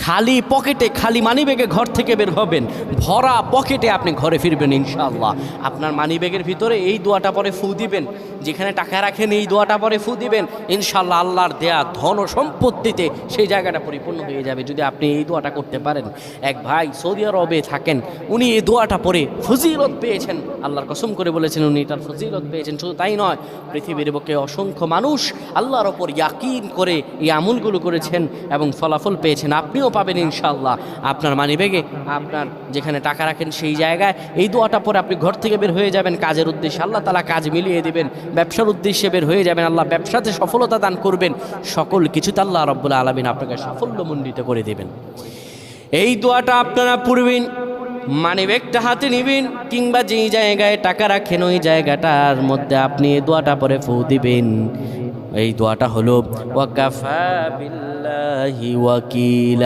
খালি পকেটে, খালি মানিব্যাগে ঘর থেকে বের হবেন, ভরা পকেটে আপনি ঘরে ফিরবেন ইনশাআল্লাহ। আপনার মানিব্যাগের ভিতরে এই দোয়াটা পরে ফু দিবেন, যেখানে টাকা রাখেন এই দোয়াটা পরে ফু দিবেন, ইনশাআল্লাহ আল্লাহর দেয়া ধন ও সম্পত্তিতে সেই জায়গাটা পরিপূর্ণ হয়ে যাবে যদি আপনি এই দোয়াটা করতে পারেন। এক ভাই সৌদি আরবে থাকেন, উনি এই দোয়াটা পরে ফজিলত পেয়েছেন, আল্লাহর কসম করে বলেছেন উনি এটার ফজিলত পেয়েছেন। শুধু তাই নয়, পৃথিবীর বুকে অসংখ্য মানুষ আল্লাহর ওপর ইয়াকিন করে এই আমলগুলো করেছেন এবং ফলাফল পেয়েছেন। আপনিও পাবেন ইনশাআল্লাহ। আপনার মানিব্যাগে, আপনার যেখানে টাকা রাখেন সেই জায়গায় এই দোয়াটা পরে আপনি ঘর থেকে বের হয়ে যাবেন কাজের উদ্দেশ্যে, আল্লাহ তাআলা কাজ মিলিয়ে দিবেন। ব্যবসার উদ্দেশ্যে বের হয়ে যাবেন, আল্লাহ ব্যবসাতে সফলতা দান করবেন। সকল কিছুতে আল্লাহ রাব্বুল আলামিন আপনাকে সাফল্যমণ্ডিত করে দেবেন। এই দোয়াটা আপনারা পড়বেন, মানিব্যাগটা হাতে নেবেন, কিংবা যেই জায়গায় টাকা রাখেন ওই জায়গাটার মধ্যে আপনি এই দোয়াটা পরে ফু দিবেন। এই দোয়াটা হলো ওয়াকাফা বিল্লাহি ওয়াকিলা।